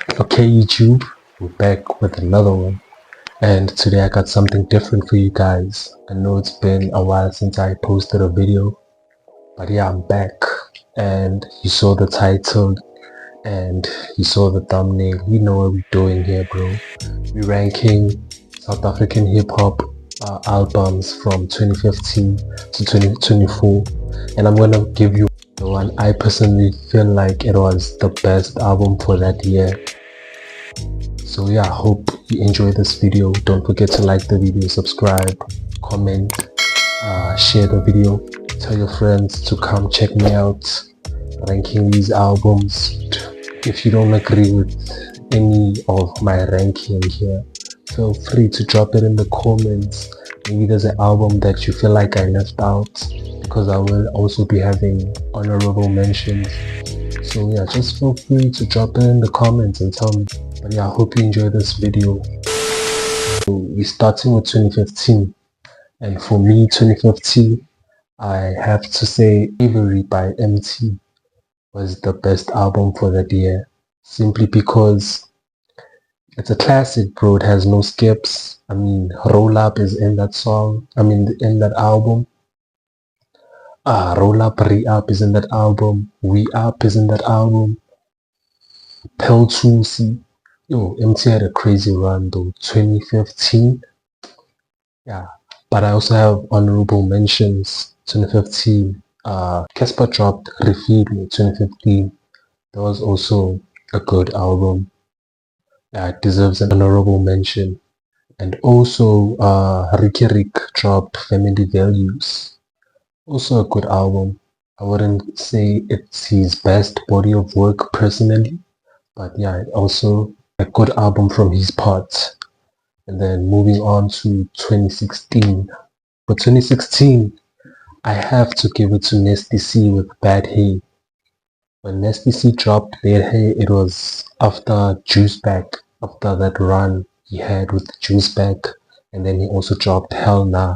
Okay, YouTube, we're back with another one, and today I got something different for you guys. I know it's been a while since I posted a video, but yeah, I'm back. And you saw the title and you saw the thumbnail. You know what we're doing here, bro. We're ranking South African hip hop albums from 2015 to 2024, and I'm gonna give you the one I personally feel like it was the best album for that year. So yeah, I hope you enjoy this video. Don't forget to like the video, subscribe, comment, share the video, tell your friends to come check me out ranking these albums. If you don't agree with any of my ranking here, feel free to drop it in the comments. Maybe there's an album that you feel like I left out, because I will also be having honorable mentions. So yeah, just feel free to drop it in the comments and tell me. But yeah, I hope you enjoy this video. So we're starting with 2015, and for me 2015, I have to say Avery by MT was the best album for that year, simply because it's a classic, bro. It has no skips. I mean, Roll Up is in that song, in that album. Roll Up, Re Up is in that album. We Up is in that album. Pill 2C. Yo, MT had a crazy run though. 2015. Yeah. But I also have honorable mentions. 2015. Casper dropped Refeed Me 2015. That was also a good album. Yeah, it deserves an honorable mention. And also Ricky Rick dropped Family Values. Also a good album. I wouldn't say it's his best body of work personally, but yeah, also a good album from his part. And then moving on to 2016. For 2016, I have to give it to Nasty C with Bad Hay. When Nasty C dropped Bad Hay, it was after Juice Back, after that run he had with Juice Back, and then he also dropped Hell Nah.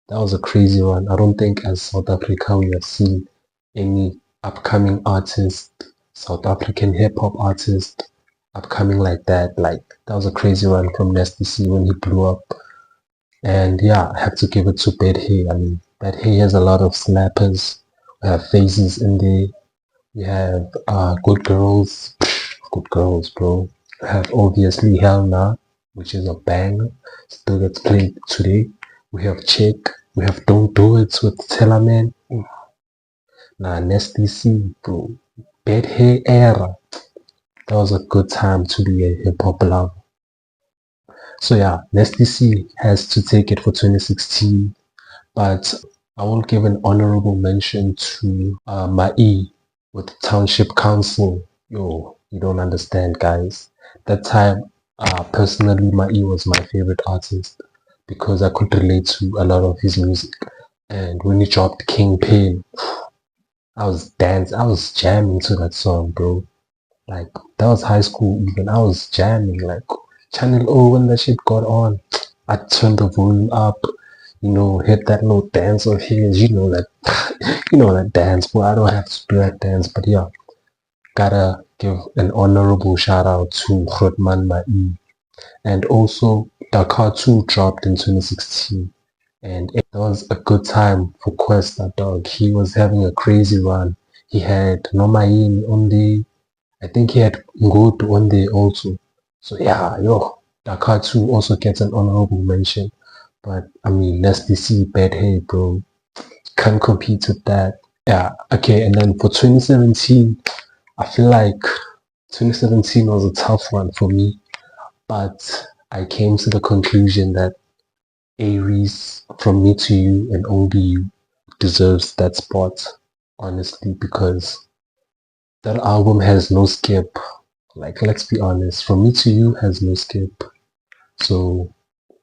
That was a crazy run. I don't think as South Africa we have seen any upcoming artist, South African hip hop artist upcoming like that. Like that was a crazy run from Nasty C when he blew up. And yeah, I have to give it to Bad Hay. I mean, Bad Hay has a lot of snappers. We have Phases in there. We have Good Girls. Good Girls, bro. We have obviously Hell Nah, which is a banger. Still gets played today. We have Check. We have Don't Do It with Tellerman. Nah, Nasty C, bro. Bad Hay era. That was a good time to be a hip hop lover. So yeah, Nasty C has to take it for 2016, but I will give an honorable mention to Mai with Township Council. Yo, you don't understand, guys. That time, personally, Mai was my favorite artist because I could relate to a lot of his music. And when he dropped Kingpin, I was jamming to that song, bro. Like that was high school even. I was jamming like Channel O when that shit got on. I turned the volume up, hit that little dance of his, that dance, but I don't have to do that dance. But yeah, gotta give an honorable shout out to Grootman Mai. And also Dakar 2 dropped in 2016. And it was a good time for Questa, dog. He was having a crazy run. He had Nomain on the I think he had Ngodu on there also. So yeah, yo, Dakar 2 also gets an honorable mention. But I mean, Nasty C, Bad Hay, bro. Can't compete with that. Yeah, okay, and then for 2017, I feel like 2017 was a tough one for me. But I came to the conclusion that Aries, From Me to You and Only You deserves that spot, honestly, because that album has no skip. Like, let's be honest, From Me to You has no skip. So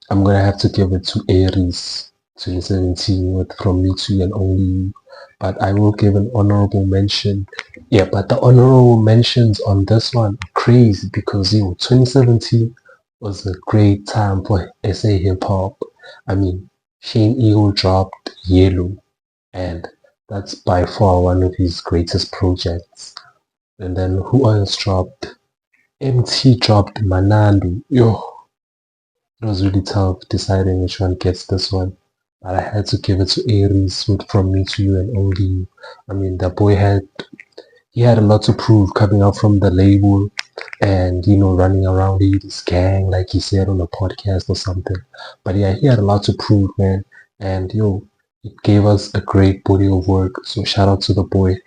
I'm gonna have to give it to Aries 2017 with From Me to You and Only You. But I will give an honorable mention. Yeah, but the honorable mentions on this one are crazy because 2017 was a great time for SA hip hop. I mean, Shane Eagle dropped Yellow, and that's by far one of his greatest projects. And then who else dropped? MT dropped Manando. Yo, it was really tough deciding which one gets this one. But I had to give it to Aries with From Me to You and Only You. I mean, the boy had a lot to prove coming out from the label and running around with his gang like he said on a podcast or something. But yeah, he had a lot to prove, man. And it gave us a great body of work. So shout out to the boy.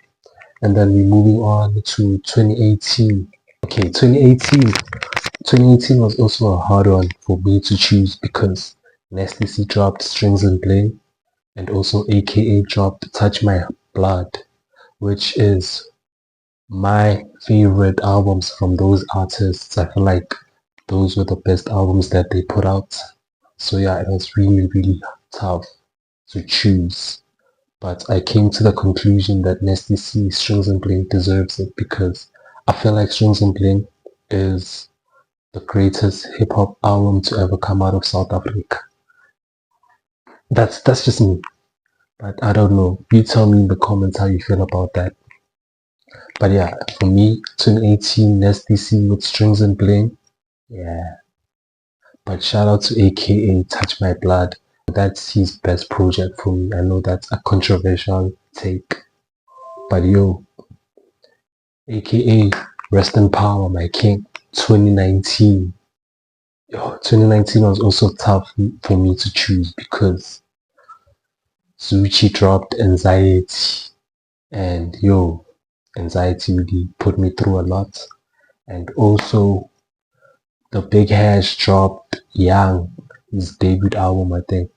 And then we're moving on to 2018. Okay, 2018 was also a hard one for me to choose because Nasty C dropped Strings and Bling and also AKA dropped Touch My Blood, which is my favorite albums from those artists. I feel like those were the best albums that they put out. So yeah, it was really, really tough to choose. But I came to the conclusion that Nasty C Strings and Bling deserves it because I feel like Strings and Bling is the greatest hip hop album to ever come out of South Africa. That's just me. But I don't know. You tell me in the comments how you feel about that. But yeah, for me, 2018 Nasty C with Strings and Bling. Yeah. But shout out to AKA Touch My Blood. That's his best project for me. I know that's a controversial take. But yo, AKA Rest in Power, my king. 2019. Yo, 2019 was also tough for me to choose because Zuchi dropped Anxiety. And yo, Anxiety really put me through a lot. And also, the Big Hash dropped Young, his debut album, I think.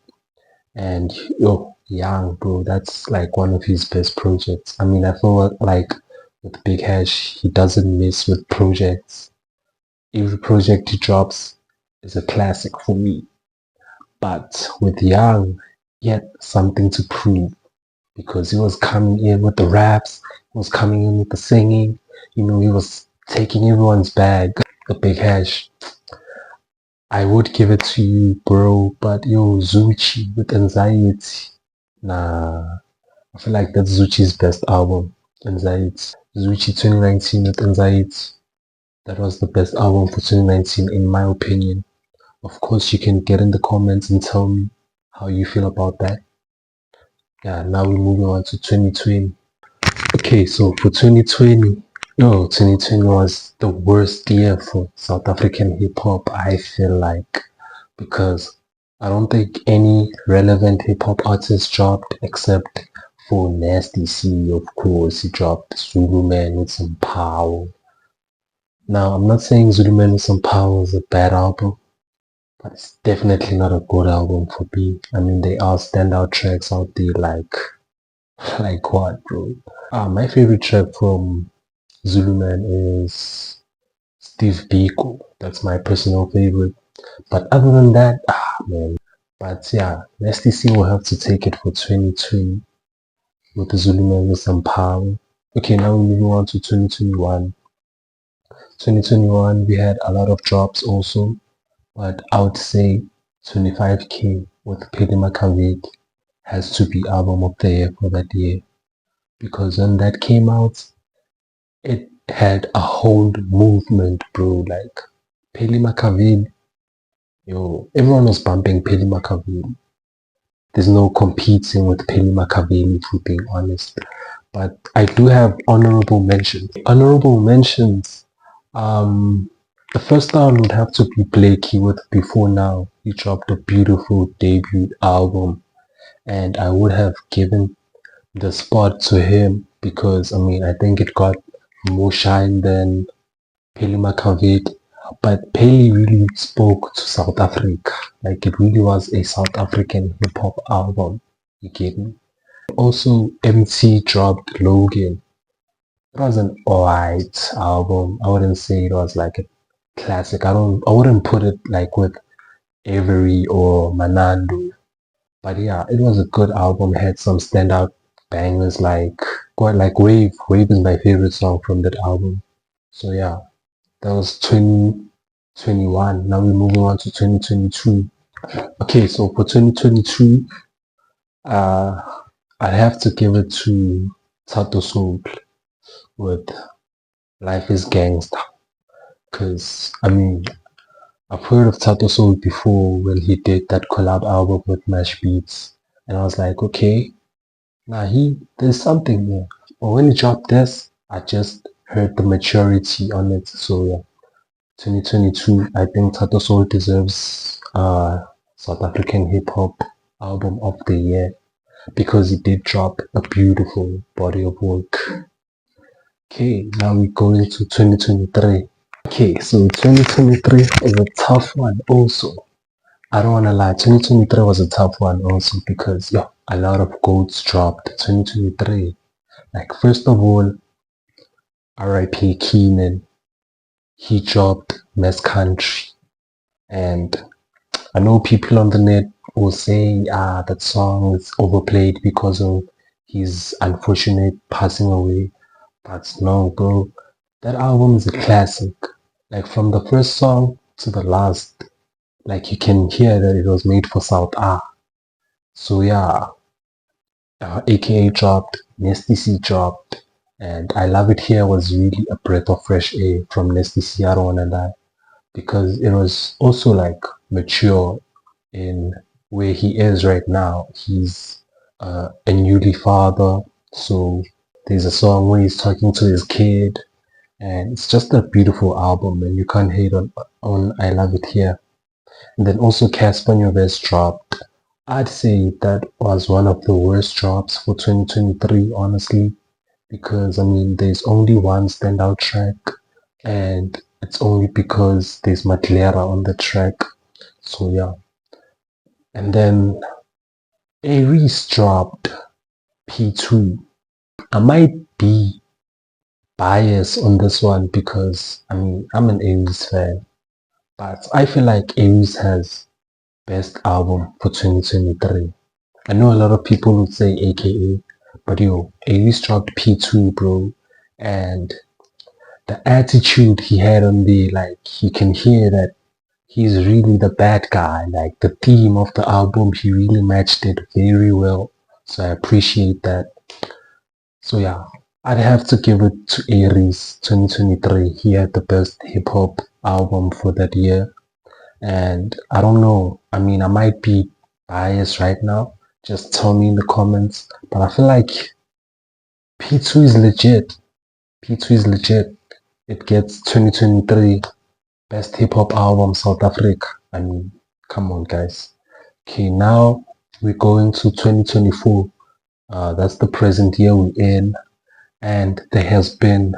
And yo, Young, bro, that's like one of his best projects. I mean, I feel like with Big Hash, he doesn't miss with projects. Every project he drops is a classic for me. But with Young, he had something to prove because he was coming in with the raps, he was coming in with the singing, he was taking everyone's bag. The Big Hash, I would give it to you, bro, but yo, Zuchi with Anxiety, nah, I feel like that's Zuchi's best album, Anxiety. Zuchi 2019 with Anxiety, that was the best album for 2019 in my opinion. Of course, you can get in the comments and tell me how you feel about that. Yeah, now we're moving on to 2020. Okay, so for 2020, 2020 was the worst year for South African hip hop, I feel like, because I don't think any relevant hip hop artist dropped except for Nasty C, of course. He dropped Zulu Man with Some Power. Now, I'm not saying Zulu Man with Some Power is a bad album, but it's definitely not a good album for me. I mean, there are standout tracks out there like what, bro? My favorite track from Zulu Man is Steve Biko. That's my personal favorite. But other than that, man. But yeah, STC will have to take it for 2020 with the Zulu Man with Some Power. Okay, now we're moving on to 2021. 2021, we had a lot of drops also, but I would say 25K with Pedi Makavik has to be album of the year for that year because when that came out, it had a whole movement, bro. Like Peli Makavik, yo, everyone was bumping Peli Makavik. There's no competing with Peli Makavik, if we're being honest. But I do have honorable mentions. Honorable mentions. The first one would have to be Blakey with Before Now. He dropped a beautiful debut album, and I would have given the spot to him because I mean I think it got more shine than Peli Makavik. But Peli really spoke to South Africa. Like it really was a South African hip hop album. You get me? Also, MC dropped Logan. It was an alright album. I wouldn't say it was like a classic. I wouldn't put it like with Avery or Manando. But yeah, it was a good album. It had some standout bangers like Wave. Wave is my favorite song from that album. So yeah, that was 2021. Now we're moving on to 2022. Okay, so for 2022, I'd have to give it to Tato Soul with Life is Gangsta. Because, I mean, I've heard of Tato Soul before when he did that collab album with Mash Beats. And I was like, okay, nah, there's something there. But when he dropped this, I just heard the maturity on it. So yeah, 2022, I think Tato Soul deserves South African hip hop album of the year because he did drop a beautiful body of work. Okay, now we go into 2023. Okay, so 2023 is a tough one also. I don't want to lie, 2023 was a tough one also because, yeah, a lot of goats dropped 2023. Like, first of all, RIP Keenan, he dropped Mess Country. And I know people on the net will say, that song is overplayed because of his unfortunate passing away. But no, bro, that album is a classic. Like, from the first song to the last, like, you can hear that it was made for South A. So yeah, AKA dropped, Nasty C dropped, and I Love It Here was really a breath of fresh air from Nasty C, I don't wanna lie, because it was also like mature in where he is right now. He's a newly father, so there's a song where he's talking to his kid, and it's just a beautiful album, and you can't hate on I Love It Here. And then also Casper Nyovest dropped. I'd say that was one of the worst drops for 2023, honestly, because I mean, there's only one standout track, and it's only because there's Matlera on the track. So yeah. And then Aries dropped P2. I might be biased on this one because I mean, I'm an Aries fan, but I feel like Aries has best album for 2023. I know a lot of people would say AKA, but yo, Aries dropped P2, bro, and the attitude he had on the, like, you can hear that he's really the bad guy. Like, the theme of the album, he really matched it very well. So I appreciate that. So yeah, I'd have to give it to Aries 2023. He had the best hip hop album for that year. And I don't know, I mean, I might be biased right now. Just tell me in the comments. But I feel like P2 is legit. P2 is legit. It gets 2023 best hip hop album South Africa. I mean, come on, guys. Okay, now we're going to 2024. That's the present year we're in, and there has been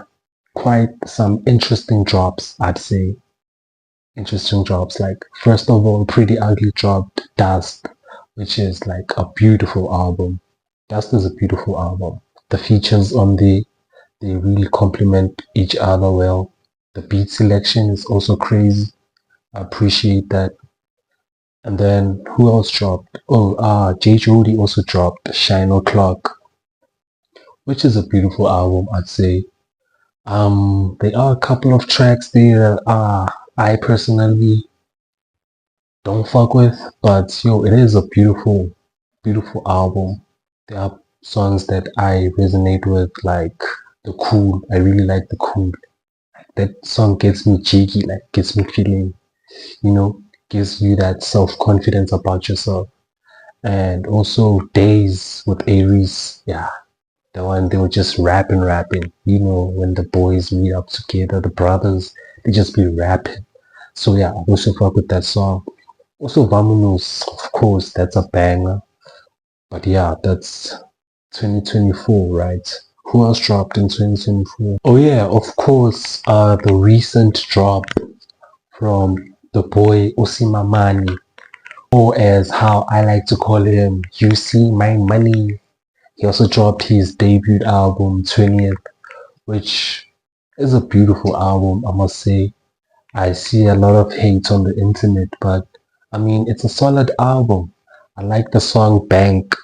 quite some interesting drops, I'd say. Interesting drops. Like, first of all, Pretty Ugly dropped Dust, which is like a beautiful album. Dust is a beautiful album. The features on they really complement each other well. The beat selection is also crazy. I appreciate that. And then who else dropped? Oh, J. Jody also dropped Shine O'Clock, which is a beautiful album, I'd say. There are a couple of tracks there that I personally don't fuck with, but yo, it is a beautiful, beautiful album. There are songs that I resonate with, like The Cool. I really like The Cool. That song gets me cheeky, like gets me feeling, you know, gives you that self-confidence about yourself. And also Days with Aries. Yeah, the one they were just rapping. You know, when the boys meet up together, the brothers, they just be rapping. So yeah, I also fuck with that song. Also Vamonos, of course, that's a banger. But yeah, that's 2024, right? Who else dropped in 2024? Oh yeah, of course, the recent drop from the boy Usimamani, or as how I like to call him, You See My Money. He also dropped his debut album 20th, which is a beautiful album, I must say. I see a lot of hate on the internet, but I mean, it's a solid album. I like the song Bank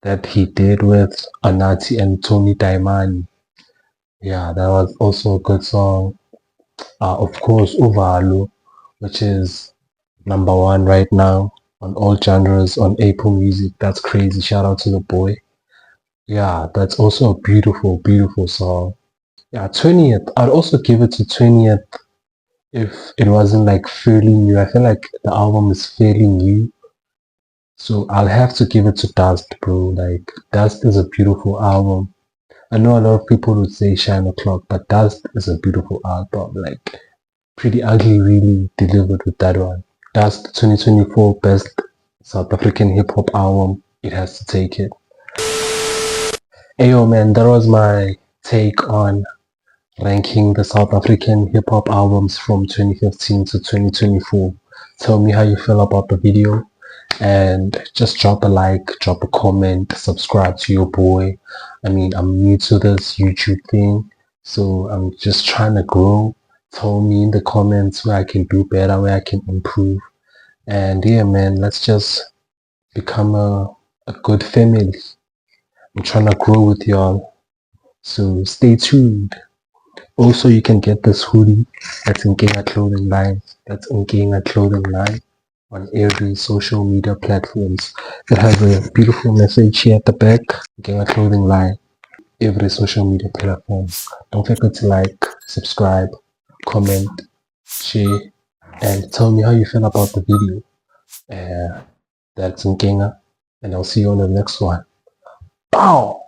that he did with Anati and Tony Daimani. Yeah, that was also a good song. Of course, Uvalo, which is number one right now on all genres on Apple Music. That's crazy. Shout out to the boy. Yeah, that's also a beautiful, beautiful song. Yeah, 20th. I'd also give it to 20th if it wasn't like fairly new. I feel like the album is fairly new. So I'll have to give it to Dust, bro. Like Dust is a beautiful album. I know a lot of people would say Shine O'Clock, but Dust is a beautiful album. Like Pretty Ugly really delivered with that one. Dust 2024 best South African hip hop album. It has to take it. Ayo man, that was my take on ranking the South African hip hop albums from 2015 to 2024. Tell me how you feel about the video and just drop a like, drop a comment, subscribe to your boy. I mean, I'm new to this YouTube thing, so I'm just trying to grow. Tell me in the comments where I can do better, where I can improve. And yeah, man, let's just become a good family. I'm trying to grow with y'all, so stay tuned. Also, you can get this hoodie that's in Ginga Clothing Line. That's in Ginga Clothing Line on every social media platforms. It has a beautiful message here at the back. Ginga Clothing Line, every social media platform. Don't forget to like, subscribe, comment, share, and tell me how you feel about the video. That's in Ginga, and I'll see you on the next one. Bow!